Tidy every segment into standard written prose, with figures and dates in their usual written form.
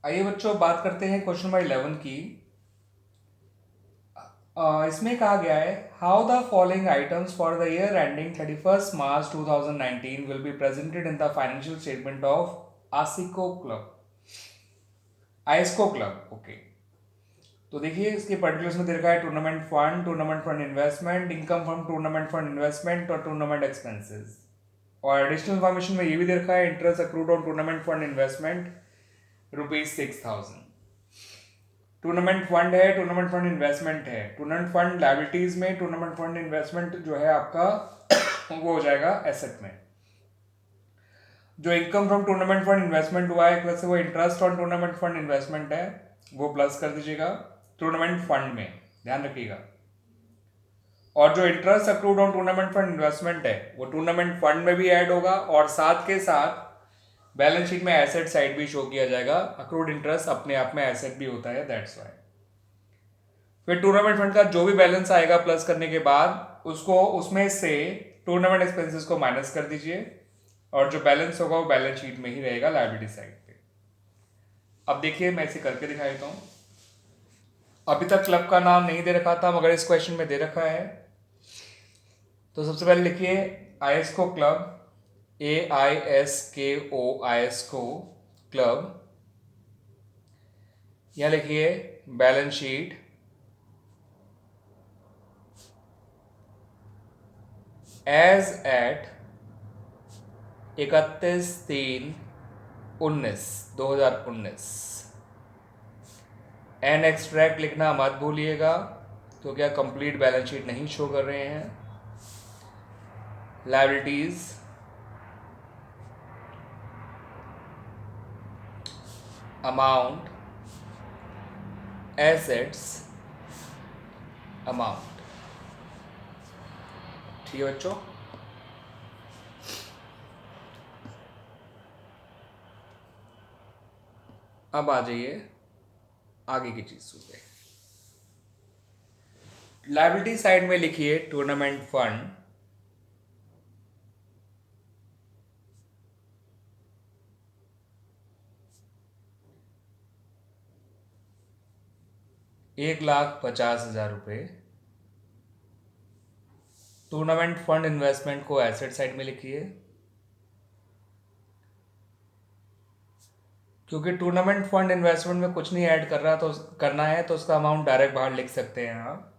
आइए बच्चों बात करते हैं क्वेश्चन नंबर 11 की। इसमें कहा गया है how the following items for the year ending 31 March 2019 will be presented in the financial statement of आसिको क्लब आइस्को क्लब। ओके, तो देखिए इसके पर्टिकुलर्स में दे रखा है tournament fund investment, income from tournament fund investment और टूर्नामेंट एक्सपेंसेस। और एडिशनल इन्फॉर्मेशन में ये भी दे रखा है interest accrued on tournament fund investment ₹6,000। Tournament fund है, टूर्नामेंट फंड इन्वेस्टमेंट है। टूर्नामेंट फंड लाइबिलिटीज में, टूर्नामेंट फंड इन्वेस्टमेंट जो है आपका वो हो जाएगा एसेट में। जो income from tournament fund investment हुआ है प्लस वो interest on tournament fund investment है, वो प्लस कर दीजिएगा टूर्नामेंट फंड में, ध्यान रखिएगा। और जो interest accrued on tournament fund investment है वो टूर्नामेंट फंड में भी ऐड होगा और साथ के साथ बैलेंस शीट में एसेट साइड भी शो किया जाएगा। अक्रूड इंटरेस्ट अपने आप में एसेट भी होता है, दैट्स वाई। फिर टूर्नामेंट फंड का जो भी बैलेंस आएगा प्लस करने के बाद उसको उसमें से टूर्नामेंट एक्सपेंसेस को माइनस कर दीजिए और जो बैलेंस होगा वो बैलेंस शीट में ही रहेगा लायबिलिटी साइड पे। अब देखिए मैं इसे करके दिखा देता हूँ। अभी तक क्लब का नाम नहीं दे रखा था मगर इस क्वेश्चन में दे रखा है। तो सबसे पहले लिखिए AISKO club, AISKO AISKO club. यहाँ लिखिए balance sheet as at 31/3/2019। An extract लिखना मत भूलिएगा क्योंकि आप कंप्लीट बैलेंस शीट नहीं शो कर रहे हैं। Liabilities amount, assets amount. ठीक है बच्चों, अब आ जाइए आगे की चीज पे। लायबिलिटी साइड में लिखिए tournament fund, ₹1,50,000। Tournament fund investment को एसेट साइड में लिखिए क्योंकि टूर्नामेंट फंड इन्वेस्टमेंट में कुछ नहीं ऐड कर रहा तो करना है तो उसका अमाउंट डायरेक्ट बाहर लिख सकते हैं आप,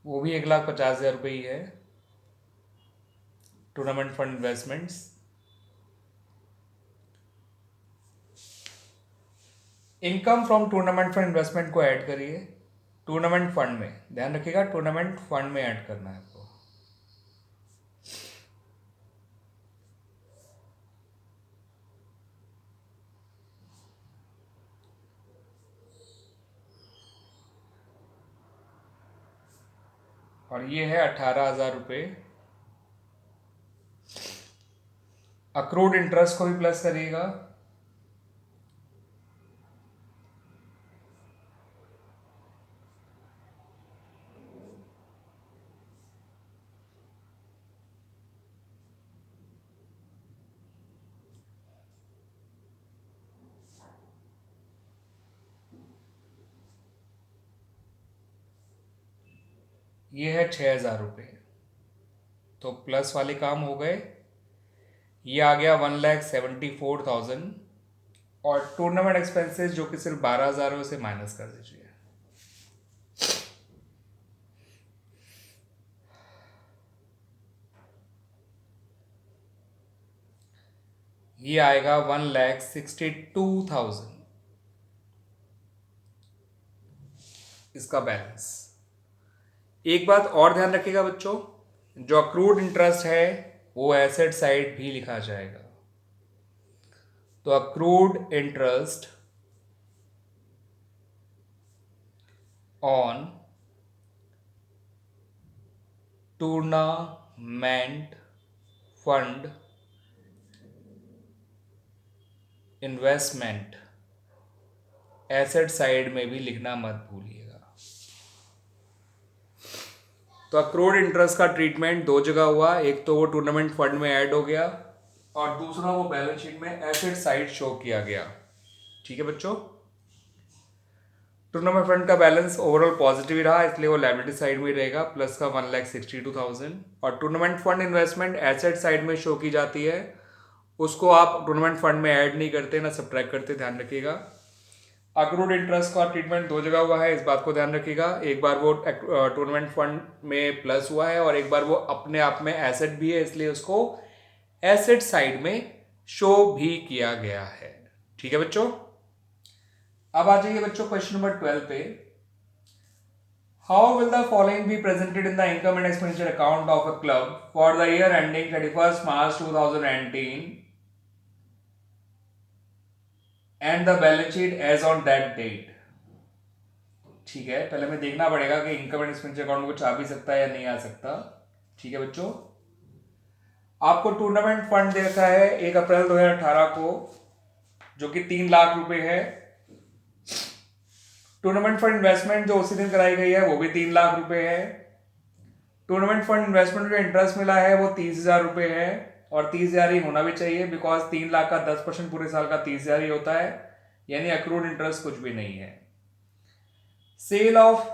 वो भी ₹1,50,000 ही है। Tournament fund investments income from tournament fund investment को ऐड करिए टूर्नामेंट फंड में, ध्यान रखिएगा टूर्नामेंट फंड में ऐड करना है आपको। और ये है ₹18,000। अक्रूड इंटरेस्ट को भी प्लस करिएगा, ये है ₹6,000। तो प्लस वाले काम हो गए, ये आ गया 1,74,000 और टूर्नामेंट एक्सपेंसेस जो कि सिर्फ 12,000 है उसे माइनस कर दीजिए। ये आएगा 1,62,000 इसका बैलेंस। एक बात और ध्यान रखिएगा बच्चों, जो अक्रूड इंटरेस्ट है वो एसेट साइड भी लिखा जाएगा। तो accrued interest on tournament fund investment asset side में भी लिखना मत भूलिएगा। तो अक्रूड इंटरेस्ट का ट्रीटमेंट दो जगह हुआ, एक तो वो टूर्नामेंट फंड में ऐड हो गया और दूसरा वो बैलेंस शीट में एसेट साइड शो किया गया। ठीक है बच्चों। टूर्नामेंट फंड का बैलेंस ओवरऑल पॉजिटिव ही रहा, इसलिए वो लायबिलिटी साइड में ही रहेगा, प्लस का 1,62,000। और tournament fund investment asset side में शो की जाती है, उसको आप टूर्नामेंट फंड में ऐड नहीं करते ना सब्ट्रैक्ट करते, ध्यान रखिएगा। अक्रूड इंटरेस्ट का ट्रीटमेंट दो जगह हुआ है, इस बात को ध्यान रखिएगा। एक बार वो टूर्नामेंट फंड में प्लस हुआ है और एक बार वो अपने आप में एसेट भी है, इसलिए उसको एसेट साइड में शो भी किया गया है। ठीक है बच्चों। अब आ जाइए बच्चों क्वेश्चन नंबर 12 पे। How will the following be presented in the income and expenditure account of a club for the year ending 31 March 2019 and the balance sheet as on that date. ठीक है, पहले हमें देखना पड़ेगा कि इनकम एंड एक्सपेंडिचर अकाउंट में कुछ आ भी सकता है या नहीं आ सकता। ठीक है बच्चों, आपको टूर्नामेंट फंड दे रखा है 1 अप्रैल 2018 को, जो कि 3 लाख रुपए है। टूर्नामेंट फंड इन्वेस्टमेंट जो उसी दिन कराई गई है वो भी 3 लाख रुपए है। टूर्नामेंट फंड इन्वेस्टमेंट जो इंटरेस्ट मिला है वो 30,000 रुपए है, और 30,000 ही होना भी चाहिए, बिकॉज 3 लाख का 10% पूरे साल का 30,000 ही होता है, यानी अक्रूड इंटरेस्ट कुछ भी नहीं है। सेल ऑफ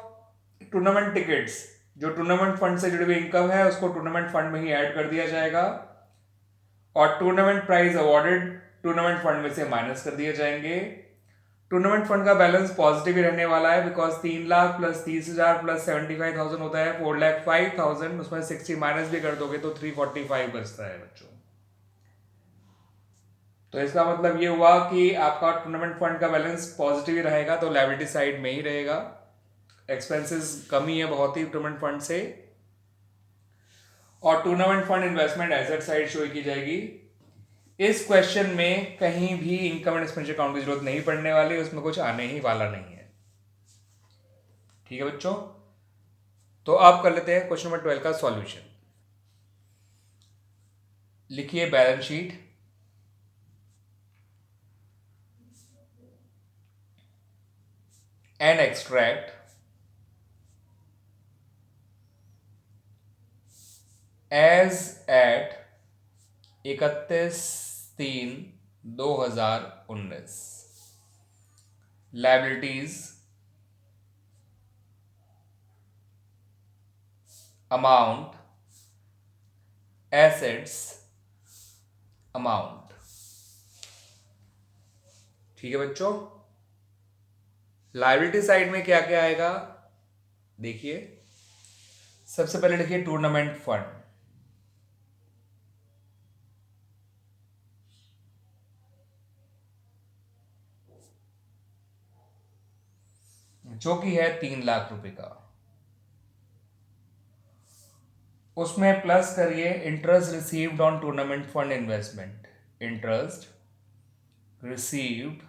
टूर्नामेंट टिकट्स, जो टूर्नामेंट फंड से जुड़ी हुई इनकम है उसको टूर्नामेंट फंड में ही ऐड कर दिया जाएगा, और tournament prize awarded tournament fund में से माइनस कर दिए जाएंगे। टूर्नामेंट फंड का बैलेंस पॉजिटिव ही रहने वाला है, बिकॉज 3 लाख प्लस 30,000 प्लस 75,000 होता है 4,05,000, उसमें 60 माइनस भी कर दोगे तो 345 बचता है बच्चों। तो इसका मतलब ये हुआ कि आपका टूर्नामेंट फंड का बैलेंस पॉजिटिव ही रहेगा, तो लायबिलिटी साइड में ही रहेगा। एक्सपेंसेस कमी है बहुत ही टूर्नामेंट फंड से, और tournament fund investment asset side show की जाएगी। इस क्वेश्चन में कहीं भी इनकम एंड एक्सपेंडिचर अकाउंट की जरूरत नहीं पड़ने वाली, उसमें कुछ आने ही वाला नहीं है। ठीक है बच्चों, तो आप कर लेते हैं क्वेश्चन नंबर 12 का सॉल्यूशन। लिखिए balance sheet, and extract as at 31/3/2019 liabilities amount assets amount. ठीक है बच्चों, लायबिलिटी साइड में क्या क्या आएगा देखिए। सबसे पहले लिखिए टूर्नामेंट फंड, जो कि है 3 लाख रुपए का। उसमें प्लस करिए interest received on tournament fund investment, interest received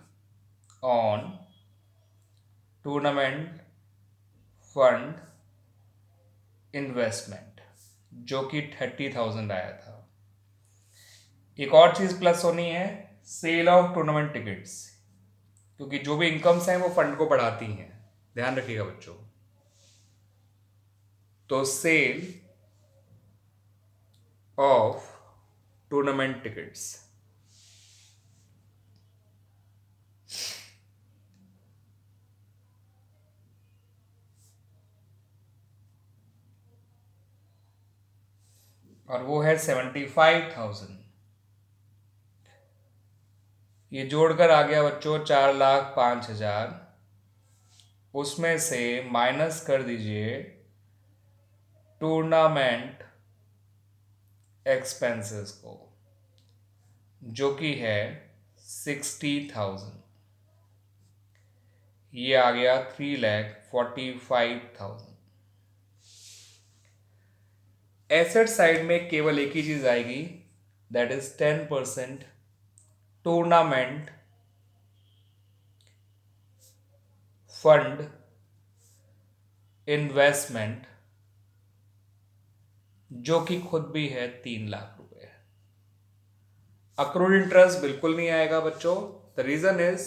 on tournament fund investment, जो कि 30,000 आया था। एक और चीज प्लस होनी है, सेल ऑफ टूर्नामेंट टिकट्स, क्योंकि जो भी इनकम्स हैं वो फंड को बढ़ाती हैं, ध्यान रखिएगा बच्चों। तो सेल ऑफ टूर्नामेंट टिकट्स, और वो है 75,000। ये जोड़कर आ गया बच्चों 4,05,000। उसमें से माइनस कर दीजिए टूर्नामेंट एक्सपेंसेस को, जो कि है 60,000। ये आ गया 3,45,000। एसेट साइड में केवल एक ही चीज आएगी, that is 10% tournament fund investment, जो कि खुद भी है 3 लाख रुपए। अक्रूड इंटरेस्ट बिल्कुल नहीं आएगा बच्चों। द रीजन इज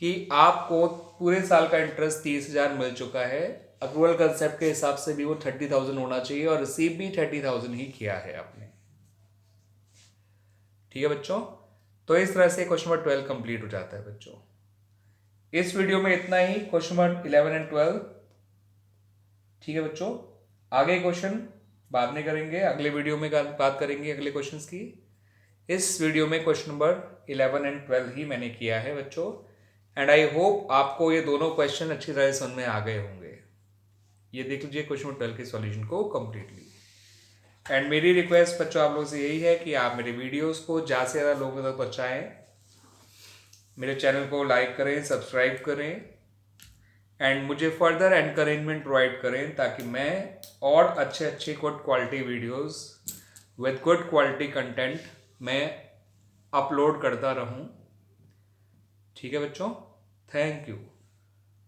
कि आपको पूरे साल का इंटरेस्ट 30,000 मिल चुका है। अक्रूवल कंसेप्ट के हिसाब से भी वो 30,000 होना चाहिए, और रिसीव भी 30,000 ही किया है आपने। ठीक है बच्चों, तो इस तरह से क्वेश्चन नंबर 12 कंप्लीट हो जाता है बच्चों। इस वीडियो में इतना ही, क्वेश्चन नंबर 11 एंड 12। ठीक है बच्चों, आगे क्वेश्चन बाद में करेंगे, अगले वीडियो में बात करेंगे अगले क्वेश्चंस की। इस वीडियो में क्वेश्चन नंबर 11 एंड 12 ही मैंने किया है बच्चों, एंड आई होप आपको ये दोनों क्वेश्चन अच्छी तरह समझ में आ गए होंगे। ये देख लीजिए क्वेश्चन नंबर 12 के सॉल्यूशन को कंप्लीटली। एंड मेरी रिक्वेस्ट बच्चों आप लोगों से यही है कि आप मेरे वीडियोस को ज़्यादा से ज़्यादा लोगों तक पहुँचाएँ, मेरे चैनल को लाइक करें, सब्सक्राइब करें, एंड मुझे फर्दर एनकरेजमेंट प्रोवाइड करें ताकि मैं और अच्छे good quality videos with good quality content मैं अपलोड करता रहूं। ठीक है बच्चों, थैंक यू।